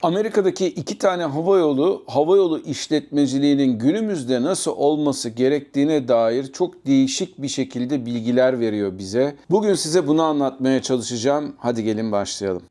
Amerika'daki iki tane havayolu işletmeciliğinin günümüzde nasıl olması gerektiğine dair çok değişik bir şekilde bilgiler veriyor bize. Bugün size bunu anlatmaya çalışacağım. Hadi gelin başlayalım.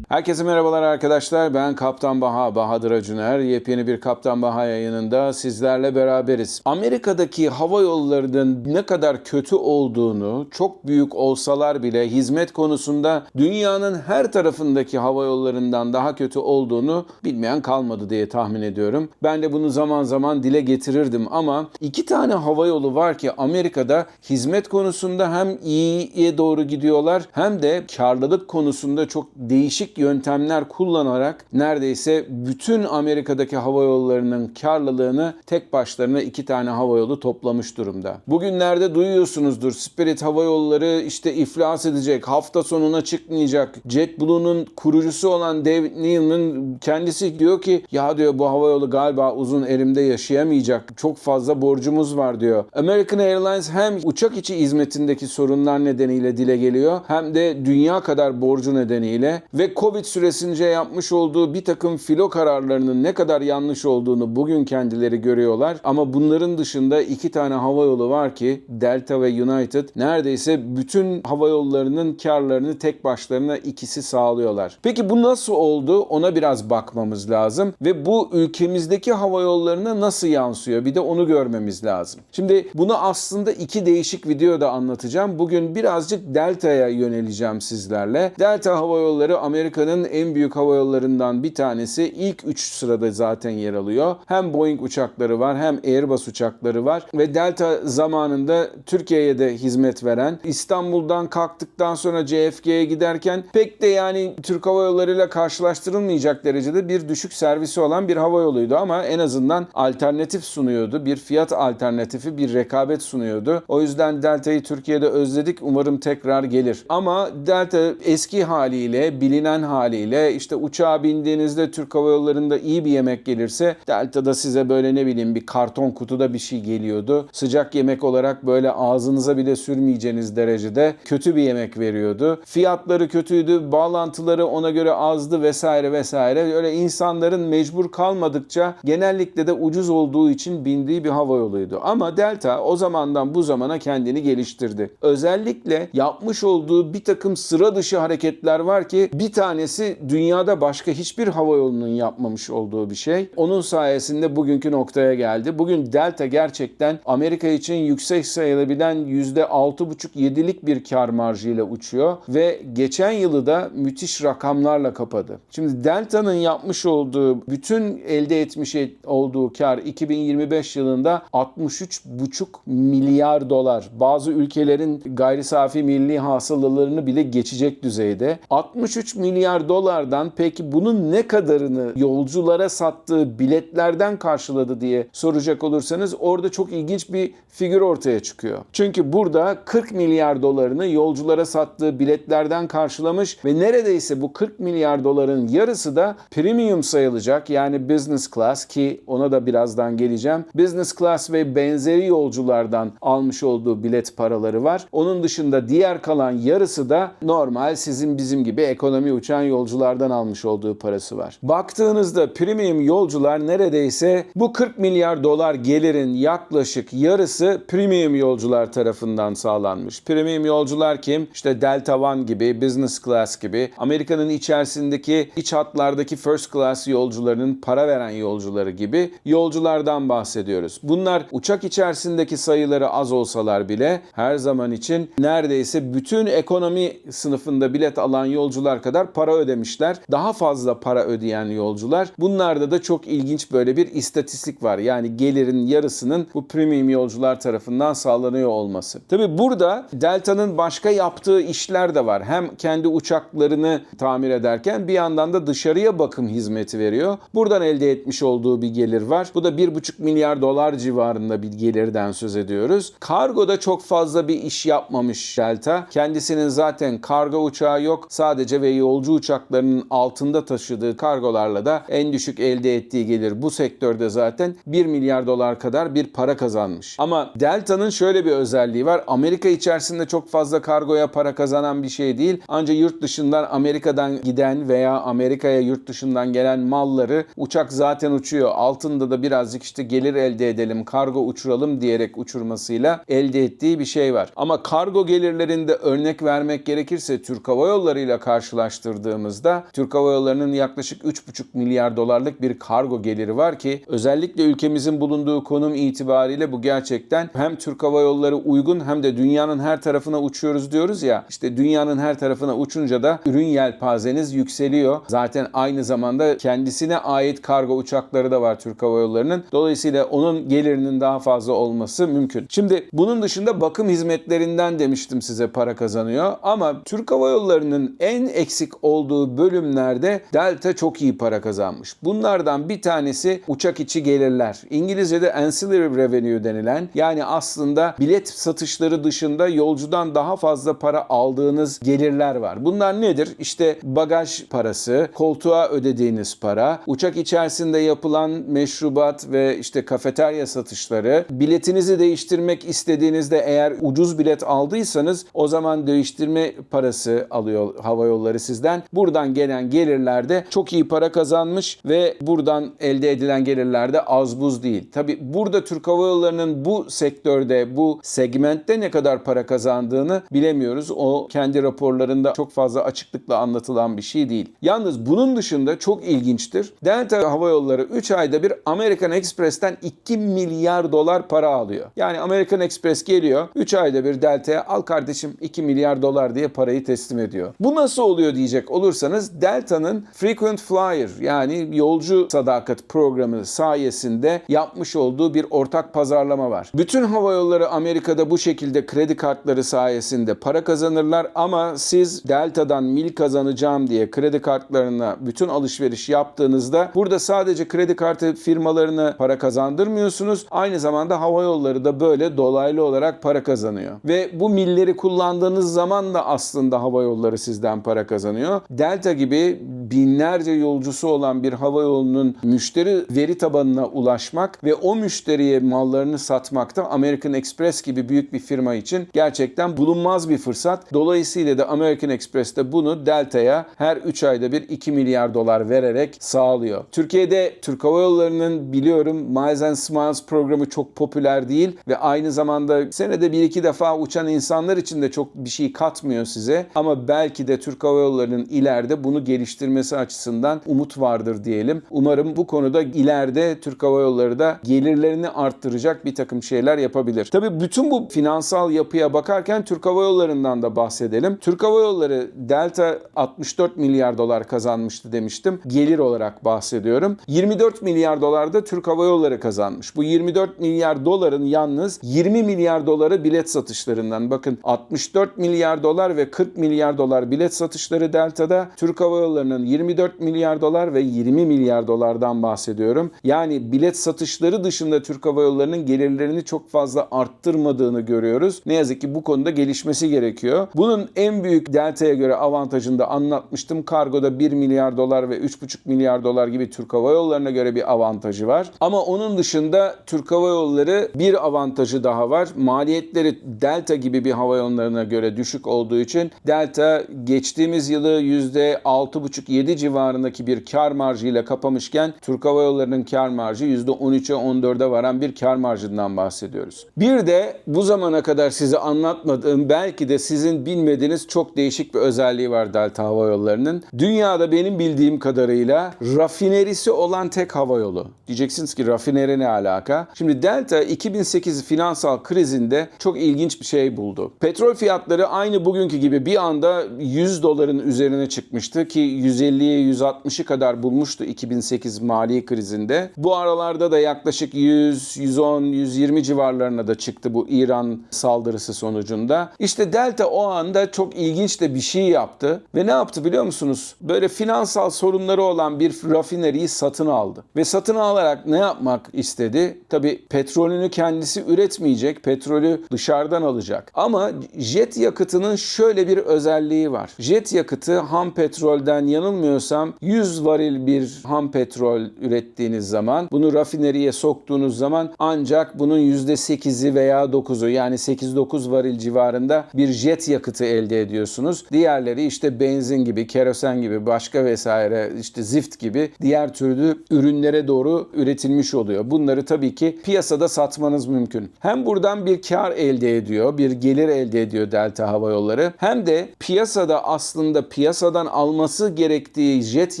Herkese merhabalar arkadaşlar. Ben Kaptan Baha, Bahadır Acuner. Yepyeni bir Kaptan Baha yayınında sizlerle beraberiz. Amerika'daki hava yollarının ne kadar kötü olduğunu, çok büyük olsalar bile hizmet konusunda dünyanın her tarafındaki hava yollarından daha kötü olduğunu bilmeyen kalmadı diye tahmin ediyorum. Ben de bunu zaman zaman dile getirirdim ama iki tane hava yolu var ki Amerika'da hizmet konusunda hem iyiye doğru gidiyorlar hem de karlılık konusunda çok değişik yöntemler kullanarak neredeyse bütün Amerika'daki hava yollarının karlılığını tek başlarına iki tane hava yolu toplamış durumda. Bugünlerde duyuyorsunuzdur, Spirit Hava Yolları işte iflas edecek, hafta sonuna çıkmayacak. JetBlue'nun kurucusu olan David Neeleman kendisi diyor ki ya diyor bu hava yolu galiba uzun erimde yaşayamayacak. Çok fazla borcumuz var diyor. American Airlines hem uçak içi hizmetindeki sorunlar nedeniyle dile geliyor hem de dünya kadar borcu nedeniyle ve Covid süresince yapmış olduğu bir takım filo kararlarının ne kadar yanlış olduğunu bugün kendileri görüyorlar. Ama bunların dışında iki tane hava yolu var ki Delta ve United neredeyse bütün hava yollarının karlarını tek başlarına ikisi sağlıyorlar. Peki bu nasıl oldu? Ona biraz bakmamız lazım ve bu ülkemizdeki hava yollarına nasıl yansıyor? Bir de onu görmemiz lazım. Şimdi bunu aslında iki değişik videoda anlatacağım. Bugün birazcık Delta'ya yöneleceğim sizlerle. Delta Hava Yolları Amerika'nın en büyük hava yollarından bir tanesi. İlk 3 sırada zaten yer alıyor. Hem Boeing uçakları var hem Airbus uçakları var ve Delta zamanında Türkiye'ye de hizmet veren, İstanbul'dan kalktıktan sonra JFK'ye giderken pek de yani Türk Hava Yolları ile karşılaştırılmayacak derecede bir düşük servisi olan bir hava yoluydu ama en azından alternatif sunuyordu. Bir fiyat alternatifi, bir rekabet sunuyordu. O yüzden Delta'yı Türkiye'de özledik. Umarım tekrar gelir. Ama Delta eski haliyle, bilinen haliyle işte uçağa bindiğinizde Türk Hava Yolları'nda iyi bir yemek gelirse Delta'da size böyle ne bileyim bir karton kutuda bir şey geliyordu. Sıcak yemek olarak böyle ağzınıza bile sürmeyeceğiniz derecede kötü bir yemek veriyordu. Fiyatları kötüydü, bağlantıları ona göre azdı vesaire vesaire. Öyle insanların mecbur kalmadıkça genellikle de ucuz olduğu için bindiği bir hava yoluydu. Ama Delta o zamandan bu zamana kendini geliştirdi. Özellikle yapmış olduğu bir takım sıra dışı hareketler var ki bir tanesi dünyada başka hiçbir hava yolunun yapmamış olduğu bir şey. Onun sayesinde bugünkü noktaya geldi. Bugün Delta gerçekten Amerika için yüksek sayılabilen %6,5-7'lik bir kar marjıyla uçuyor ve geçen yılı da müthiş rakamlarla kapadı. Şimdi Delta'nın yapmış olduğu, bütün elde etmiş olduğu kar 2025 yılında 63,5 milyar dolar. Bazı ülkelerin gayri safi milli hasılalarını bile geçecek düzeyde. 63 milyar dolardan peki bunun ne kadarını yolculara sattığı biletlerden karşıladı diye soracak olursanız orada çok ilginç bir figür ortaya çıkıyor. Çünkü burada 40 milyar dolarını yolculara sattığı biletlerden karşılamış ve neredeyse bu 40 milyar doların yarısı da premium sayılacak. Yani business class ki ona da birazdan geleceğim. Business class ve benzeri yolculardan almış olduğu bilet paraları var. Onun dışında diğer kalan yarısı da normal sizin bizim gibi ekonomi uçan yolculardan almış olduğu parası var. Baktığınızda premium yolcular neredeyse bu 40 milyar dolar gelirin yaklaşık yarısı premium yolcular tarafından sağlanmış. Premium yolcular kim? İşte Delta One gibi, Business Class gibi, Amerika'nın içerisindeki iç hatlardaki First Class yolcularının para veren yolcuları gibi yolculardan bahsediyoruz. Bunlar uçak içerisindeki sayıları az olsalar bile her zaman için neredeyse bütün ekonomi sınıfında bilet alan yolcular kadar para para ödemişler. Daha fazla para ödeyen yolcular. Bunlarda da çok ilginç böyle bir istatistik var. Yani gelirin yarısının bu premium yolcular tarafından sağlanıyor olması. Tabii burada Delta'nın başka yaptığı işler de var. Hem kendi uçaklarını tamir ederken bir yandan da dışarıya bakım hizmeti veriyor. Buradan elde etmiş olduğu bir gelir var. Bu da 1,5 milyar dolar civarında bir gelirden söz ediyoruz. Kargoda çok fazla bir iş yapmamış Delta. Kendisinin zaten kargo uçağı yok. Sadece ve yolcu uçaklarının altında taşıdığı kargolarla da en düşük elde ettiği gelir bu sektörde zaten 1 milyar dolar kadar bir para kazanmış. Ama Delta'nın şöyle bir özelliği var. Amerika içerisinde çok fazla kargoya para kazanan bir şey değil. Ancak yurt dışından Amerika'dan giden veya Amerika'ya yurt dışından gelen malları uçak zaten uçuyor. Altında da birazcık işte gelir elde edelim, kargo uçuralım diyerek uçurmasıyla elde ettiği bir şey var. Ama kargo gelirlerinde örnek vermek gerekirse Türk Hava Yolları ile karşılaştırdığımızda Türk Hava Yolları'nın yaklaşık 3,5 milyar dolarlık bir kargo geliri var ki özellikle ülkemizin bulunduğu konum itibariyle bu gerçekten hem Türk Hava Yolları uygun hem de dünyanın her tarafına uçuyoruz diyoruz ya. İşte dünyanın her tarafına uçunca da ürün yelpazeniz yükseliyor. Zaten aynı zamanda kendisine ait kargo uçakları da var Türk Hava Yolları'nın. Dolayısıyla onun gelirinin daha fazla olması mümkün. Şimdi bunun dışında bakım hizmetlerinden demiştim size para kazanıyor. Ama Türk Hava Yolları'nın en eksik olduğu bölümlerde Delta çok iyi para kazanmış. Bunlardan bir tanesi uçak içi gelirler. İngilizce'de ancillary revenue denilen, yani aslında bilet satışları dışında yolcudan daha fazla para aldığınız gelirler var. Bunlar nedir? İşte bagaj parası, koltuğa ödediğiniz para, uçak içerisinde yapılan meşrubat ve işte kafeterya satışları, biletinizi değiştirmek istediğinizde eğer ucuz bilet aldıysanız o zaman değiştirme parası alıyor hava yolları sizden. Buradan gelen gelirlerde çok iyi para kazanmış ve buradan elde edilen gelirlerde az buz değil. Tabi burada Türk Hava Yolları'nın bu sektörde, bu segmentte ne kadar para kazandığını bilemiyoruz. O kendi raporlarında çok fazla açıklıkla anlatılan bir şey değil. Yalnız bunun dışında çok ilginçtir. Delta Hava Yolları 3 ayda bir American Express'ten 2 milyar dolar para alıyor. Yani American Express geliyor 3 ayda bir Delta'ya al kardeşim 2 milyar dolar diye parayı teslim ediyor. Bu nasıl oluyor diyecek olursanız Delta'nın Frequent Flyer yani yolcu sadakat programı sayesinde yapmış olduğu bir ortak pazarlama var. Bütün hava yolları Amerika'da bu şekilde kredi kartları sayesinde para kazanırlar ama siz Delta'dan mil kazanacağım diye kredi kartlarına bütün alışveriş yaptığınızda burada sadece kredi kartı firmalarına para kazandırmıyorsunuz. Aynı zamanda hava yolları da böyle dolaylı olarak para kazanıyor. Ve bu milleri kullandığınız zaman da aslında hava yolları sizden para kazanıyor. Delta gibi binlerce yolcusu olan bir hava yolunun müşteri veri tabanına ulaşmak ve o müşteriye mallarını satmak da American Express gibi büyük bir firma için gerçekten bulunmaz bir fırsat. Dolayısıyla da American Express de bunu Delta'ya her 3 ayda bir 2 milyar dolar vererek sağlıyor. Türkiye'de Türk Hava Yolları'nın biliyorum Miles and Smiles programı çok popüler değil ve aynı zamanda senede 1-2 defa uçan insanlar için de çok bir şey katmıyor size. Ama belki de Türk Hava Yolları'nın ileride bunu geliştirmesi açısından umut vardır diyelim. Umarım bu konuda ileride Türk Hava Yolları da gelirlerini arttıracak bir takım şeyler yapabilir. Tabii bütün bu finansal yapıya bakarken Türk Hava Yolları'ndan da bahsedelim. Türk Hava Yolları Delta 64 milyar dolar kazanmıştı demiştim. Gelir olarak bahsediyorum. 24 milyar dolar da Türk Hava Yolları kazanmış. Bu 24 milyar doların yalnız 20 milyar doları bilet satışlarından. Bakın 64 milyar dolar ve 40 milyar dolar bilet satışları Delta'da. Türk Hava Yolları'nın 24 milyar dolar ve 20 milyar dolardan bahsediyorum. Yani bilet satışları dışında Türk Hava Yolları'nın gelirlerini çok fazla arttırmadığını görüyoruz. Ne yazık ki bu konuda gelişmesi gerekiyor. Bunun en büyük Delta'ya göre avantajını da anlatmıştım. Kargoda 1 milyar dolar ve 3,5 milyar dolar gibi Türk Hava Yolları'na göre bir avantajı var. Ama onun dışında Türk Hava Yolları bir avantajı daha var. Maliyetleri Delta gibi bir hava yollarına göre düşük olduğu için Delta geçtiğimiz yılı %6,5-7 %7 civarındaki bir kar marjıyla kapamışken Türk Hava Yolları'nın kar marjı %13'e 14'e varan bir kar marjından bahsediyoruz. Bir de bu zamana kadar size anlatmadığım, belki de sizin bilmediğiniz çok değişik bir özelliği var Delta Hava Yolları'nın. Dünyada benim bildiğim kadarıyla rafinerisi olan tek hava yolu. Diyeceksiniz ki rafineri ne alaka? Şimdi Delta 2008 finansal krizinde çok ilginç bir şey buldu. Petrol fiyatları aynı bugünkü gibi bir anda $100'ın üzerine çıkmıştı ki 150'ye 160'ı kadar bulmuştu 2008 mali krizinde. Bu aralarda da yaklaşık 100, 110, 120 civarlarına da çıktı bu İran saldırısı sonucunda. İşte Delta o anda çok ilginç de bir şey yaptı ve ne yaptı biliyor musunuz? Böyle finansal sorunları olan bir rafineriyi satın aldı. Ve satın alarak ne yapmak istedi? Tabii petrolünü kendisi üretmeyecek, petrolü dışarıdan alacak. Ama jet yakıtının şöyle bir özelliği var. Jet yakıtı ham petrolden yanılmıyorsam 100 varil bir ham petrol ürettiğiniz zaman, bunu rafineriye soktuğunuz zaman ancak bunun %8'i veya 9'u yani 8-9 varil civarında bir jet yakıtı elde ediyorsunuz. Diğerleri işte benzin gibi, kerosen gibi, başka vesaire işte zift gibi diğer türlü ürünlere doğru üretilmiş oluyor. Bunları tabii ki piyasada satmanız mümkün. Hem buradan bir kar elde ediyor, bir gelir elde ediyor Delta Hava Yolları. Hem de piyasada aslında piyasadan alması gerektiği jet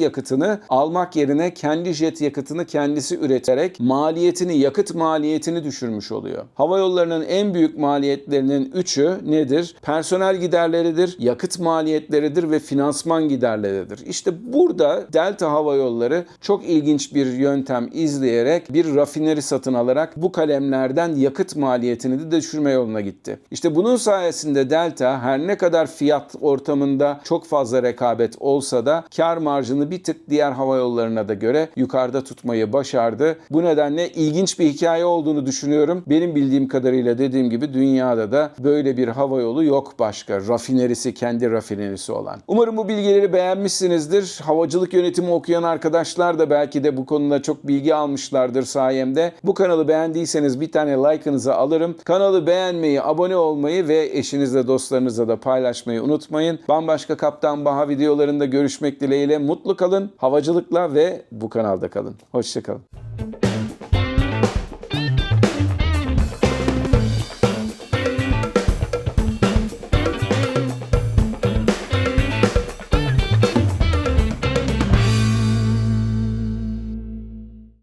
yakıtını almak yerine kendi jet yakıtını kendisi üreterek maliyetini, yakıt maliyetini düşürmüş oluyor. Hava yollarının en büyük maliyetlerinin 3'ü nedir? Personel giderleridir, yakıt maliyetleridir ve finansman giderleridir. İşte burada Delta Hava Yolları çok ilginç bir yöntem izleyerek bir rafineri satın alarak bu kalemlerden yakıt maliyetini de düşürme yoluna gitti. İşte bunun sayesinde Delta her ne kadar fiyat ortamında çok fazla rekabet olsa da kar marjını bir tık diğer hava yollarına da göre yukarıda tutmayı başardı. Bu nedenle ilginç bir hikaye olduğunu düşünüyorum. Benim bildiğim kadarıyla dediğim gibi dünyada da böyle bir hava yolu yok başka. Rafinerisi, kendi rafinerisi olan. Umarım bu bilgileri beğenmişsinizdir. Havacılık yönetimi okuyan arkadaşlar da belki de bu konuda çok bilgi almışlardır sayemde. Bu kanalı beğendiyseniz bir tane like'ınızı alırım. Kanalı beğenmeyi, abone olmayı ve eşinizle, dostlarınızla da paylaşmayı unutmayın. Bambaşka Kaptan Baha videolarında görüşmek dileğiyle. Mutlu kalın, havacılıkla ve bu kanalda kalın. Hoşça kalın.